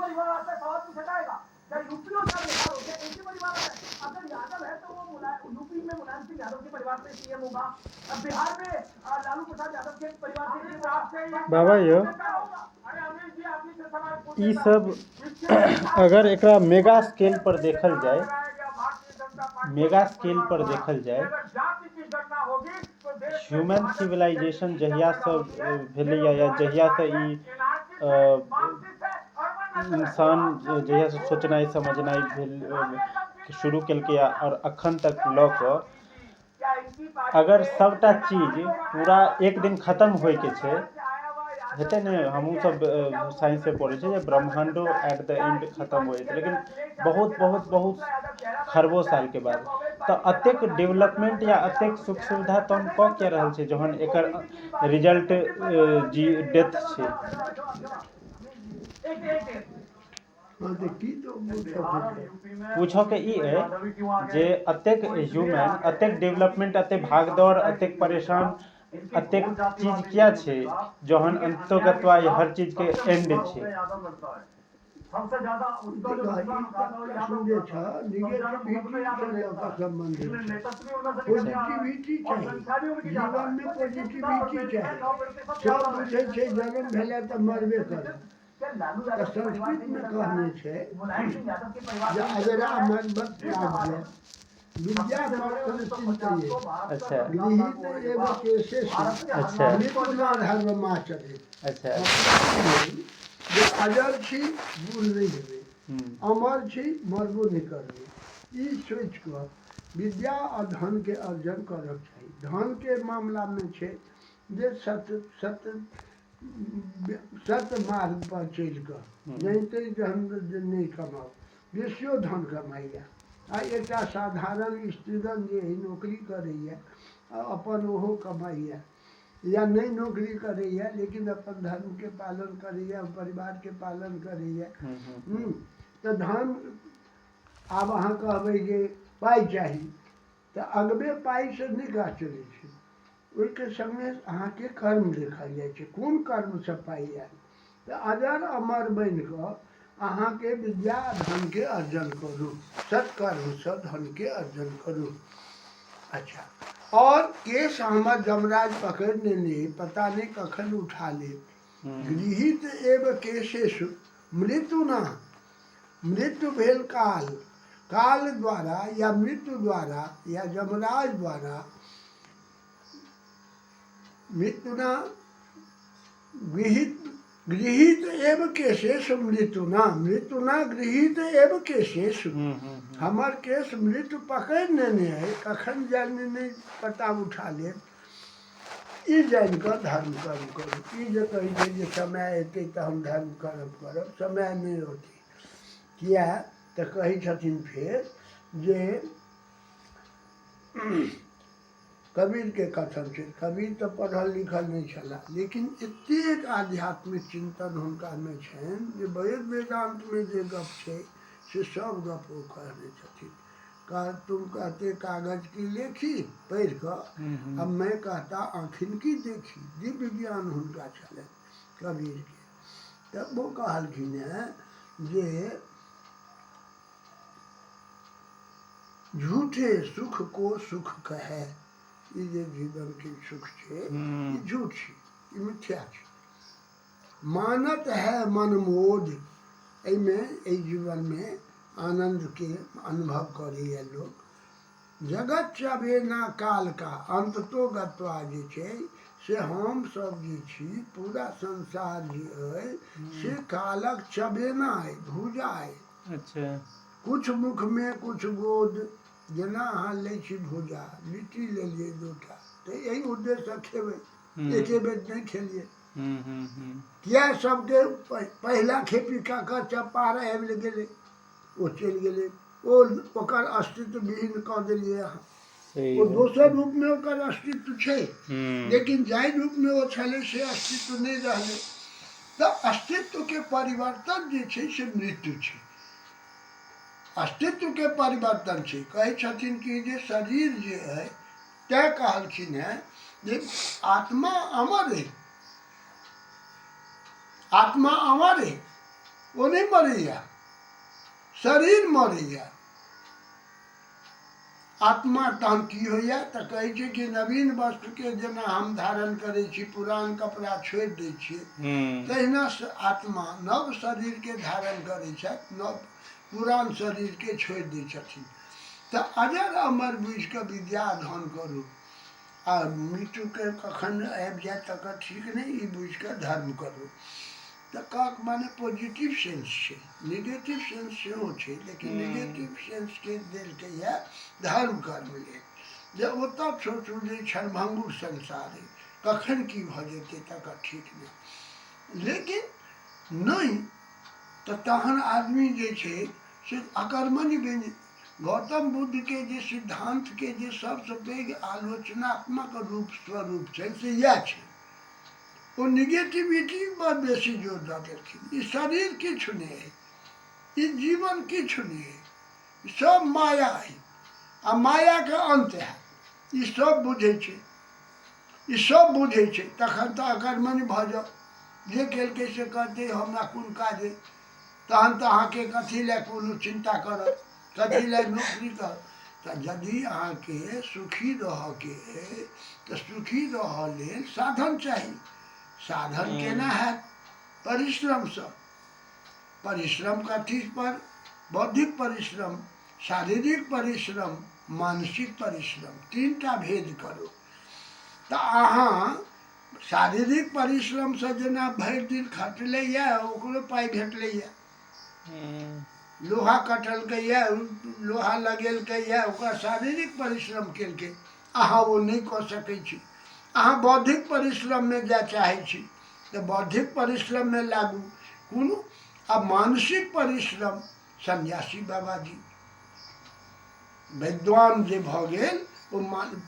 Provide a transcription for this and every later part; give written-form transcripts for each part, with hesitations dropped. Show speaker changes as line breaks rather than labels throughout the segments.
परिवार से सवाल पूछा जाएगा। जब यूपी और बिहार हो गया, एक ही परिवार है। अगर यादव है तो वो यूपी में मुलायम सिंह यादव के परिवार से सीएम होगा, अब बिहार में लालू प्रसाद यादव के परिवार से
बाबा यो
अरे अमित जी आपने से सवाल
ई सब अगर एकरा मेगा स्केल पर देखल जाए, मेगा स्केल पर देखल जाए, ह्यूमन सिविलाइजेशन जहिया से भेलैया या जहिया से ई इंसान जहिया से सोचनाइ समझनाइ भेल शुरू केलकै और अखन तक लऽ कऽ अगर सबटा चीज पूरा एक दिन खत्म होय के छै, हेतै ने, हमहूँ सब साइंस में पढ़े छै जे ब्रह्मांडो एट द एंड खत्म हो जेतै, लेकिन बहुत बहुत बहुत खरबों साल के बाद। तो अतेक डेवलपमेंट या अतेक सुख सुविधा तो हम कऽ क्या रहल छै जहन एकर रिजल्ट जी डेथ छै। पूछो के ई है जे अतेक ह्यूमन, अतेक डेवलपमेंट, अतेक भागदौड़, अतेक परेशान, अतेक चीज क्या छै जहन अंततोगत्वा हर चीज के एंड छै।
सबसे ज्यादा
पॉजिटिविटी चाहिए जीवन में, पॉजिटिविटी चाहिए। सब बुझे छै जन्म भेला तऽ मरबे करब। तो संस्कृत में कहने छे जे अजरा मरबत त्याज्य विद्या चिंतये।
अच्छा
गृहीत एव केशेषु
अच्छा
मृत्युना धर्ममाचरे।
अच्छा
जे अजर छी बूढ़ नहीं हेबे, अमर छी मरबो नहीं करबे। ई सोच कर विद्या और धन के अर्जन करक चाहिए। धन के मामला में छे जे सत्य मार्ग पर चल कर जैते धन नहीं कमाओ, बेसियो धन कमाइया। आ एक साधारण स्टूडेंट जे नौकरी करैया अपन ओहो कमाइया, या नहीं नौकरी करैया लेकिन अपन धर्म के पालन करैया, परिवार के पालन करैया। तो धन आब अहाँ कहबै जे पाई चाही, तो अगबे पाई से नहीं काज चलै छै। ओहिके संगे अहाँके कर्म देखल जाइ छै, कोन कर्म से पाई आयल। तो अजर अमर बन कऽ अहाँके विद्या धन के अर्जन करू, सत्कर्म से धन के अर्जन करू। अच्छा, और केस हमर जमराज पकड़ लेने, पता नहीं कखन उठा ले। गृहीत एव केशेषु मृत्युना, मृत्यु भेल काल, काल द्वारा या मृत्यु द्वारा या जमराज द्वारा मृत्युना गृहीत, गृहीत एव केशेषु मृत्युना, मृत्युना गृहीत एव केशेषु। हमर केस मृत्यु पकड़ लेने है, कखन जाने नहीं पता उठा ले। ई जान कर धर्म कर्म करू। ई जे कही छै जे समय एते तो हम धर्म कर्म करब, समय नहीं होती। किया तो कही छथिन फिर जे कबीर के कथन छै। कबीर तो पढ़ल लिखल नहीं छला, लेकिन एतेक आध्यात्मिक चिंतन हुनका में छनि जे वेद वेदांत में जे गप छै से सब गप ओ कहने छथिन। तुम कहते कागज की लेखी पढ़ कर, अब मैं कहता आँखिन की देखी। दिव्य ज्ञान हुनका छलनि कबीर के। तब वो कहलखिन है जे झूठे सुख को सुख कहे। ई जे जीवन के सुख छे ई झूठ छे, ई मिथ्या छे। मानत है मनमोद, एमे ए जीवन में आनंद के अनुभव करिए लोग। जगत चबेना काल का, अंत तो गत्वा जे छै से हम सब जे छी, पूरा संसार जे है से कालक चबेना है, भूजा है।
अच्छा
कुछ मुख में कुछ गोद, जेना अहाँ लै छी भूजा, लिट्टी लेलिए दूटा तो यही उद्देश्य से खेबै, एके बेर नहीं खेलिए। किया सबके पहला खेपी का चपारा आबि गेलै, वो चल गेलै, ओ ओकर अस्तित्व विहीन कऽ देलिए अहाँ। वो दोसर रूप में ओकर अस्तित्व छै, लेकिन जाहि रूप में वो छलै से अस्तित्व नहीं रहलै। तो अस्तित्व के परिवर्तन जे छै से मृत्यु छै। अस्तित्व के परिवर्तन छै। कहै छथिन कि जे शरीर जे है, तैं कहलखिन है जे आत्मा अमर है, आत्मा अमर है, वो नहीं मरैया, शरीर मरैया। आत्मा तहन की होइया तऽ कहै छै कि नवीन वस्त्र के जेना हम धारण करै छी, पुरान कपड़ा छोड़ि दै छियै, तहिना से आत्मा नव शरीर के धारण करै छथि, नव पुरान शरीर के छोड़ि दै छथिन। तऽ अजर अमर बुझि कऽ विद्या अध्ययन करू, आ मृत्यु के कखन आबि जाय तकर ठीक नहीं, ई बुझि कऽ धर्म करू। तऽ काक माने पॉजिटिव सेंस छै, नेगेटिव सेंस सेहो छै, लेकिन नेगेटिव सेंस के देलकै यऽ धर्म कर्म लेल, जे ओतऽ सोचू जे क्षणभंगुर संसार है, कखन की भऽ जेतै तकर ठीक नहीं। लेकिन नहीं तऽ तहन आदमी जे छै से अकर्मण्य बनि। गौतम बुद्ध के जे सिद्धांत के जे सबसे पैघ आलोचनात्मक रूप स्वरूप छै से इएह छै। वो निगेटिविटी पर बेसी जोर दऽ देलखिन। ई शरीर किछु नहीं है, ई जीवन किछु नहीं है, ई सब माया है, आ माया के अंत है। ई सब बुझै छै, ई सब बुझै छै, तखन तऽ अकर्मण्य भऽ जाउ। जे केलकै से करतै, हमरा कोन काज है। तहन तऽ अहाँके कथी लए कोनो चिंता करत, कथी लए नौकरी करत। तऽ यदि अहाँके सुखी रहऽके अइ तऽ सुखी रहऽ लेल साधन चाही। साधन केना हैत? परिश्रमसँ। परिश्रम कथी पर? बौद्धिक परिश्रम, शारीरिक परिश्रम, मानसिक परिश्रम, तीनटा भेद करू। तऽ अहाँ शारीरिक परिश्रमसँ जेना भरि दिन खटलैए, ओकरो पाइ भेटलैए। लोहा कटलकैए, लोहा लगेलकैए, ओकरा शारीरिक परिश्रम केलकै। अहाँ ओ नहीं कऽ सकै छी। अहाँ बौद्धिक परिश्रम में जाय चाहै छी तऽ बौद्धिक परिश्रम में लागू। कोनो आ मानसिक परिश्रम, सन्यासी बाबाजी विद्वान जे भऽ गेल, ओ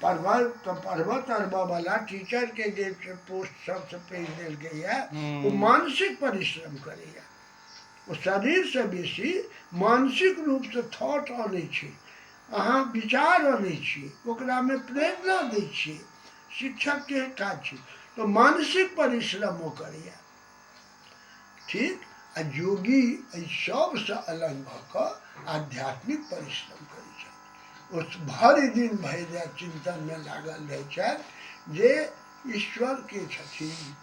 पढ़बऽ तढ़बऽ वाला टीचर के जे पोस्ट सबसे पैघ देलकै यऽ, ओ मानसिक परिश्रम करैया। ओ शरीर से बेसी मानसिक रूप से थॉट आनै छै, अहाँ विचार आनै छियै, ओकरा में प्रेरणा दै छियै। शिक्षक के काज छै तो मानसिक परिश्रम वो करैया। ठीक। आ योगी एहि सबसँ अलग भऽ कऽ आध्यात्मिक परिश्रम करै छथि। ओ भरि दिन भरि राति चिंतन में लागल रहै छथि जे ईश्वर के छथिन,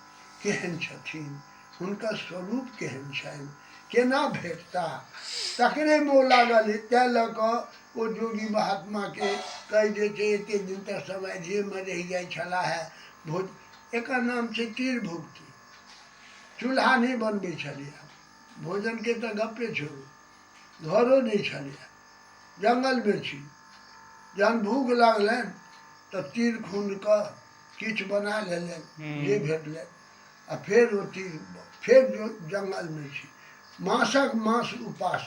केहन छथिन, हुनकर स्वरूप केहन छनि, केना भेटता, तकरे मोह लागल है। तैं लऽ कऽ ओ योगी महात्मा के कहि दै छै एते दिन तक समाधिएमे रहि जाइ छलाह है। भोज एकर नाम छै तीर्भुक्ति। चूल्हा नहीं बनबै छलियै, भोजन के तऽ गप्पे छोड़ू, घरो नहीं छलियै, जंगल में छी। जहन भूख लागलनि तऽ तीर खून कऽ किछु बना लेलनि जे भेटलनि, आ फेर ओ तीर फेर जंगल में छी। मासक मास उपास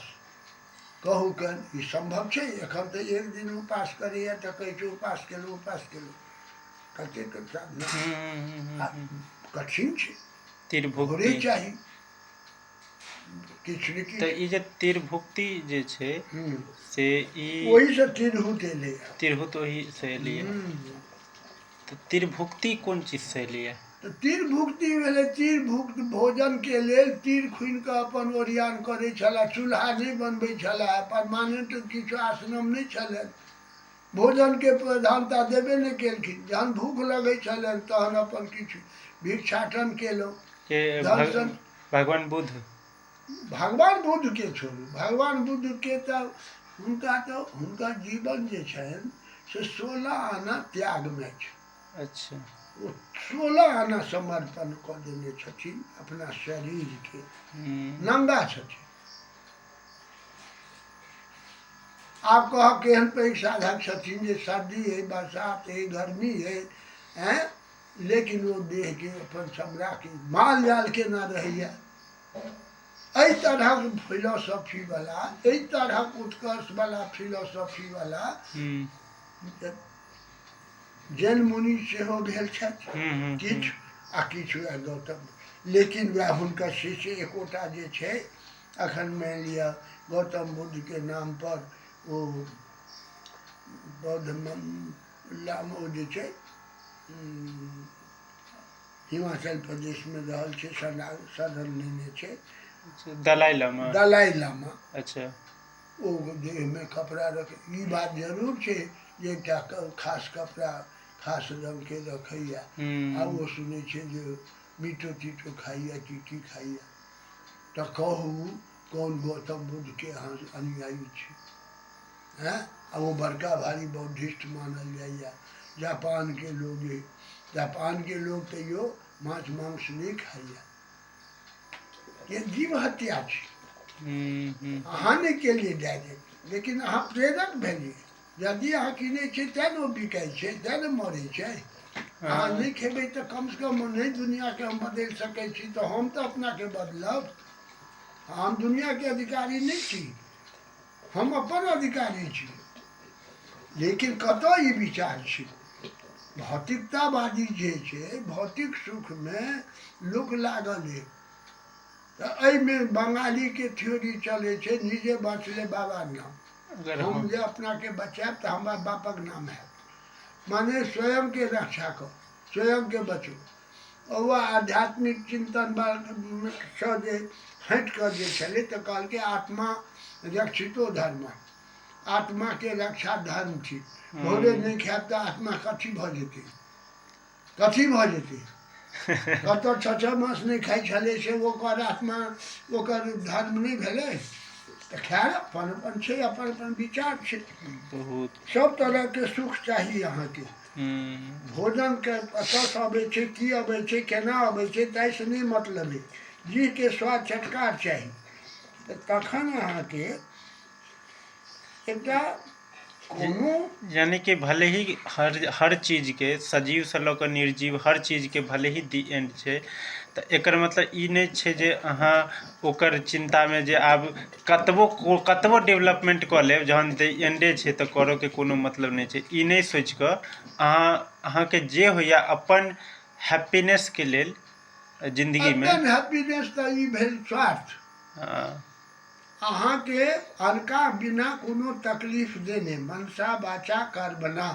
कहू कन ई संभव छै? एखन तऽ एक दिन उपास करैया तऽ कहै छै उपास केलहुँ, उपास केलहुँ। कतेक साधना कठिन छै,
तिरभुक्ति
चाही किछु ने किछु।
तऽ ई जे तिरभुक्ति जे छै से ई
ओही से तिरहुत एलै।
तिरहुत ओही से एलियै। तऽ तिरभुक्ति कोन चीज से एलियै?
तऽ तिरभुक्ति भेलै, तिरभुक्त भोजन के लेल तीर खुनि कऽ अपन ओरियान करै छलाह। चूल्हा नहीं बनबै छलाह, परमानेंट किछु आश्रम नहीं छलनि, भोजन के प्रधानता देबे नहीं केलखिन। जहन भूख लगै छलनि तहन अपन किछु भिक्षाटन केलहुँ।
भगवान बुद्ध,
भगवान बुद्ध के छोड़ू, भगवान बुद्ध के तऽ हुनका जीवन जे छनि से 16 आना त्याग में छै।
अच्छा।
वो 16 आना समर्पण कऽ देने छथिन अपना शरीर के, नंगा छथिन। आप कह केहन पैघ साधक छथिन जे सर्दी है, बरसात है, गर्मी है, लेकिन वो देह के अपन चमड़ा के माल जाल के ना रहैया। एहि तरहक फिलोसफी वाला, एहि तरहक उत्कर्ष वाला फिलोसफी वाला जैन मुनि सेहो भेल छथि किछु, आ किछु गौतम। लेकिन वह हुनकर शिष्य एकोटा जे छै, अखन मानि लिअ गौतम बुद्ध के नाम पर ओ बौद्ध ओ जे छै हिमाचल प्रदेश में रहल छै, शरण लेने छै,
दलाई लामा।
दलाई लामा
अच्छा।
ओ देह में कपड़ा रख, ई बात जरूर छे जे एकटा खास कपड़ा खास रंग के रखैया। आ वो सुने छे जे मीठो तीठो खाइया की खाइया। तो कहू कौन गौतम बुद्ध के अहाँ अनुयायी छे हैं? आ वो बड़का भारी बौद्धिस्ट मानल जाइया। जापान के लोग तो यो मांस मांस नहीं खाइया। ये जीव हत्या छे। अहाँ नहीं केलिए डायरेक्ट, लेकिन अहाँ प्रेरक भेलिए। यदि अहाँ किने छे तें न बिकाय छे, तें न मरे छे। अहाँ नहीं खेबै तो कम से कम नहीं दुनिया के हम बदल सकै छी, तो हम तो अपना के बदलब। हम दुनिया के अधिकारी नहीं छी, हम अपन अधिकारी छी। लेकिन कतौ ई विचार छे भौतिकतावादी जे छे, भौतिक सुख में लोक लागल है। तो एहिमे बंगाली के थ्योरी चले छे, निजे बचले बाबा नाम। हम जे अपना के बचाब तो हमारा बापक नाम है। माने स्वयं के रक्षा कर, स्वयं के बचो। और वह आध्यात्मिक चिंतन से जे हट कर जे चले तो कहल के आत्मा रक्षितो धर्म, आत्मा के रक्षा धर्म थी। भोरे नहीं खायब तो आत्मा कथी भ जेतै, कथी भ जेतै? कतौ 6 मास नहीं खाई छले से ओकर आत्मा ओकर धर्म नहीं भेले। तो खैर अपन अपन छे, अपन अपन विचार छे।
बहुत
सब तरह के सुख चाहिए अहाँ के। भोजन के कतऽ अबै छे, की अबै छे, केना अबै छे, ताहि से नहीं मतलब है। जी के स्वाद चटकार चाहिए। तो तखन अहाँ के एकटा कोनो
यानी कि भले ही हर चीज के सजीव से लऽ कऽ निर्जीव हर चीज के भले ही दी एंड छै, तऽ एकर मतलब ई नहीं छै जे अहाँ ओकर चिंता में जे आब कतबो डेवलपमेंट कऽ लेब, जहन दी एंडे छै तऽ करऽ के कोनो मतलब नहीं छै। ई नहीं सोचि कऽ अहाँ के जे होइया अपन हैप्पीनेस के लेल जिंदगी में।
अपन हैप्पीनेस तो ई भेल स्वार्थ। अहाँ के अनका बिना कोनो तकलीफ देने, मनसा वाचा कर्मणा,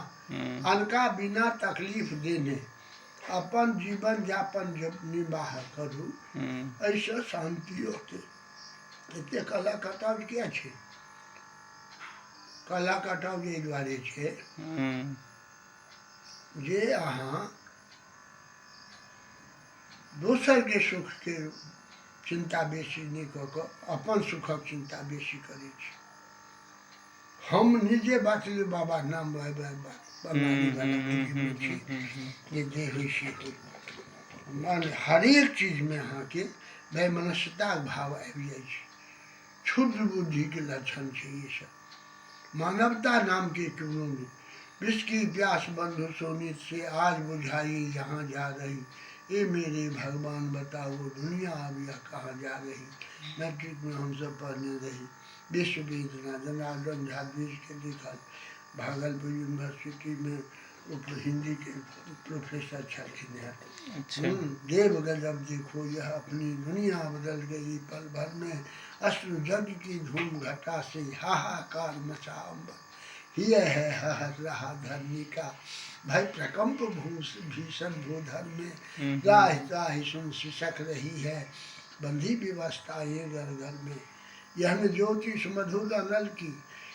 अनका बिना तकलीफ देने अपन जीवन यापन जब निर्वाह करू, ऐसे शांति होते। एते कला कटाव क्या छे? कला कटाव एहि दुआरे छे जे अहाँ दोसर के सुख के चिंता बेसी नहीं कऽ कऽ अपन सुखक चिंता बेसी करै छी। हम निजे बाटले बाबा नाम बंगाली वाला में छी जे जे होइ से होइ। मान हरेक चीज में अहाँ के वैमनस्यता भाव आबि जाइ छै। क्षुद्र बुद्धि के लक्षण छै ये सब। मानवता नाम के क्यों नहीं। विष की प्यास बंधु सोनित से आज बुझाई जहाँ जा रही। ये मेरे भगवान बताओ दुनिया अब यह कहाँ जा रही। मैट्रिक में हम सब पढ़ने रही। विश्व वेदना जनार्दन झा द्विज के लिखल। भागलपुर यूनिवर्सिटी में हिंदी के प्रोफेसर छलखिन है। देव गजब देखो यह अपनी दुनिया बदल गई पल भर में। अश्रु जग की धूम घटा से हाहाकार मचा अम्बर। ये है हर रहा धरनी का भाई प्रकंप भीषण भूधर में। राह राह सुन सिसक रही है बंधी व्यवस्था ये घर घर में। यह ज्योतिष मधुर अनल की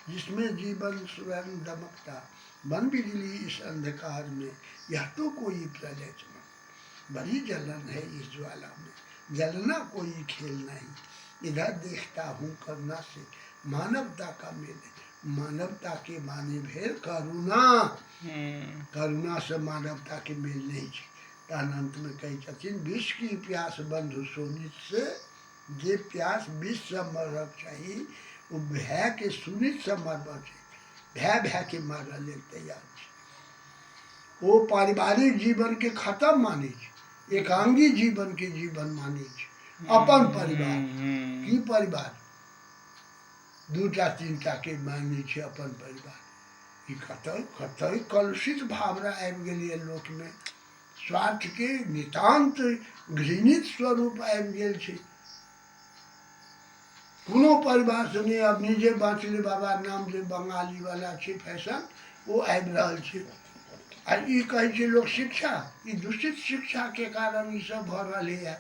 जिसमें जीवन स्वर्ण दमकता। बन बिजली इस अंधकार में यह तो कोई प्रलय चमक। बड़ी जलन है इस ज्वाला में जलना कोई खेल नहीं। इधर देखता हूँ करुणा से मानवता का मेले। मानवता के माने भेल करुणा। करुणा से मानवता के मेल नहीं छे। अनंत में कही छथिन विष की प्यास बंधु सोनित से। जे प्यास विष से मरक चाहिए वो भय के सुनित से मरबक चाहिए। भय के मारे लेल तैयार छे। वो पारिवारिक जीवन के खत्म माने छे। एकांगी जीवन के जीवन माने छे। अपन परिवार की परिवार दूटा तीनटा के माने छे अपन परिवार। ई कतई कलुषित भावना आबि गेलिए लोक में। स्वार्थ के नितांत घृणित स्वरूप आबि गेल छे। कोनो परिवार से नहीं। अब निजे बाँचले बाबा नाम जे बंगाली वाला छे फैशन वो आबि रहल छे। आ ई कहे छे लोग शिक्षा, ई दूषित शिक्षा के कारण ई सब भ रहले है।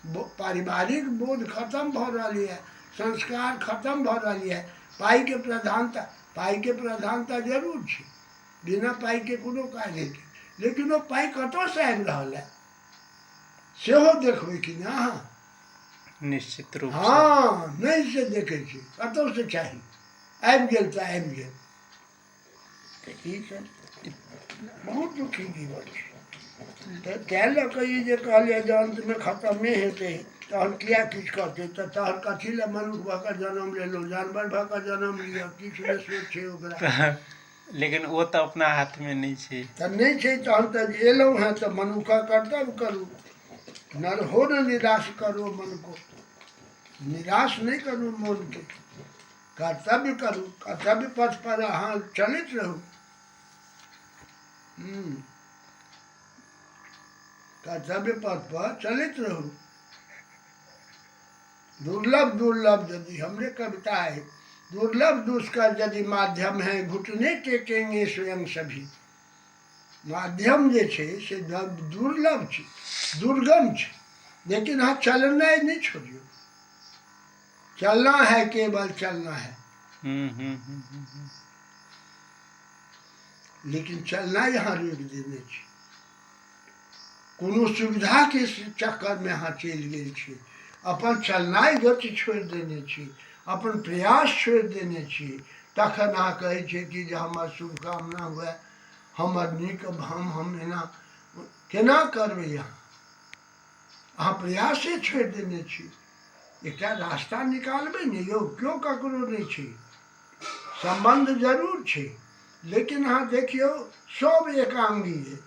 पारिवारिक बोध खत्म भ रही है, संस्कार खत्म भ रही है। पाई के प्रधानता जरूर छै, बिना पाई के कोनो काज नहीं, लेकिन वो पाई कतौ से आबि रहल है सेहो देखबै कि ना अहाँ?
निश्चित रूप से।
हाँ, नहीं से देखे छी, कतौ से चाही, आबि गेल तऽ आबि गेल। तऽ ई सब बहुत दुखी जीवन छै। तऽ तैँ लऽ कऽ ई जे कहलियै जे अन्तमे खतमे हेतै, तहन किया किछु करतै? तऽ तहन कथी लए मनुष्य भऽ कऽ जन्म लेलहुँ? जानवर भऽ कऽ जन्म लिअ, किछु नहि सोच छै ओकरा।
लेकिन वो तो अपना हाथ में नहीं छै।
तऽ नहि छै तहन तऽ एलहुँ हैं तऽ मनुष्य कर्तव्य करू, नर हो न निराश करो मन को, निराश नहीं करू मन के, कर्तव्य करू, कर्तव्य पथ पर अहाँ चलैत रहू। कर्तव्य पथ पर चलैत रहू। दुर्लभ यदि हमरे कविता है, दुर्लभ दुष्कर यदि माध्यम है, घुटने टेकेंगे स्वयं सभी। माध्यम जे छै से दुर्लभ छै, दुर्गम छै, लेकिन हाँ चलना नहीं छोड़ियो। चलना है, केवल चलना है। लेकिन चलना यहाँ रोक देने छै। कोनो सुविधा के चक्कर में अहाँ चलि गेल छी, अपन चलनाइ गति छोड़ देने छी, अपन प्रयास छोड़ देने छी। तखन अहाँ कहै छै कि जे हमर शुभकामना हुए, हमर नीक, हम एना केना करबै? अहाँ प्रयासे छोड़ देने छी। एकटा रास्ता निकालबै ने यौ, क्यों ककरो नहीं छै? संबंध जरूर छै, लेकिन अहाँ देखियौ सब एकांगी है,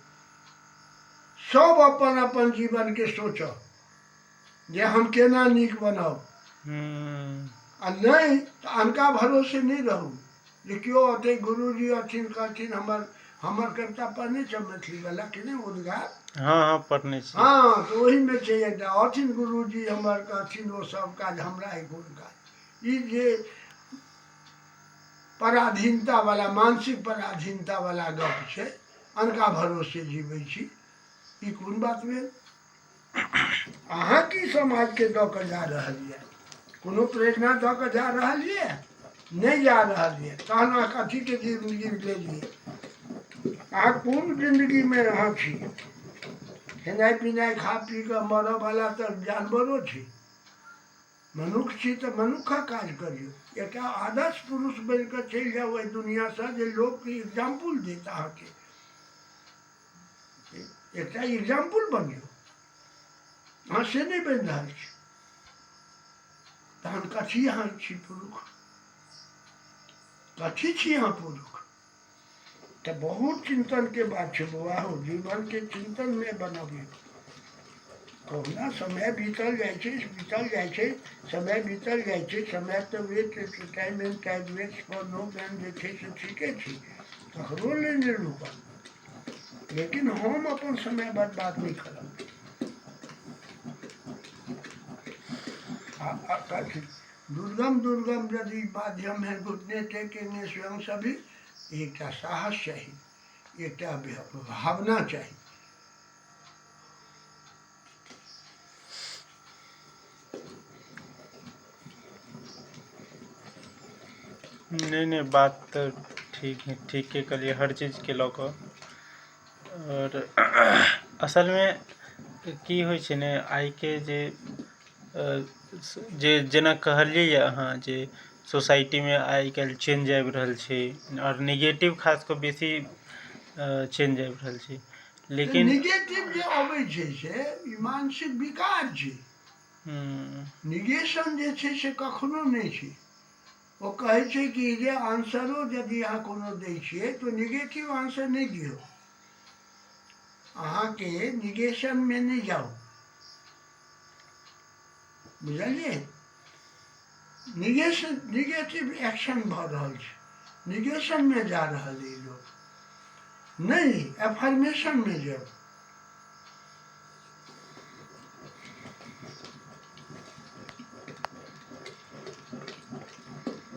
सब अपन अपन जीवन के सोचो जे हम केना नीक बनाओ, आ नहीं तो अनका भरोसे नहीं रहू। जे केओ अतै गुरुजी अथिन कहथिन हमर कविता पढ़ने छ मैथिली वाला कि नहीं उद्गार?
हाँ पढ़ने छी।
हाँ, तो वही में छै एकटा अथिन गुरुजी हमर कहथिन ओ सब काज हमरा ही गुण काज। ई जे पराधीनता वाला, मानसिक पराधीनता वाला गप छै, अनका भरोसे जीवै छी, ई कोन बात भेल? अहाँ की समाज के दऽ कऽ जा रहल यऽ? कोनो प्रेरणा दऽ कऽ जा रहल यऽ? नहीं जा रहल यऽ। तहन अहाँ कथी के जिंदगी लेलियै? अहाँ कोन जिंदगी में अहाँ छी? खेनाइ पिनाइ खा पी कऽ मरऽ वाला तऽ जानवरो छी। मनुष्य छी तऽ मनुष्य काज करियौ। एकटा आदर्श पुरुष बनि कऽ चलि जाउ एहि दुनिया से, जे लोक के एग्जाम्पल देत अहाँके। एकटा एग्जाम्पल बनियो। अहाँ से नहीं बनि रहल छी, तहन कथी अहाँ छी पुरुष? कथी छी अहाँ पुरुष? तो बहुत चिंतन के बात है बउआ हो, जीवन के चिंतन में बनाबियो। कहुना समय बीतल जाए छै, समय बीतल जाए छै। समय तो wait time and time waits for no man जे छै से ठीके छै, ककरो लेल नहीं रुकल। लेकिन हम अपन समय बर्बाद नहीं करब। दुर्गम यदि माध्यम है, घुटने टेकेंगे स्वयं सभी। एकटा साहस चाहिए, एकटा भावना चाहिए।
नहीं बात तो ठीक है, ठीक के करिए हर चीज के लऽ कऽ। और असल में की होइ छै ने, आइ के जे जेना कहलियै अहाँ जे सोसाइटी में आइ काल्हि चेंज आबि रहल छै, और निगेटिव खास कऽ बेसी चेंज आबि रहल छै। लेकिन
निगेटिव जे अबै छै से ई मानसिक विकार छै। निगेशन जे छै से कखनो नहीं छै। वो कहै छै कि जे आंसरो यदि अहाँ कोनो दै छियै तो निगेटिव आंसर नहीं दियो, अहाँ के निगेशन में नहीं जाओ। बुझलिए? निगेटिव एक्शन भऽ रहल छै, निगेशन में जा रहल है लोग। नहीं, एफर्मेशन में जाओ।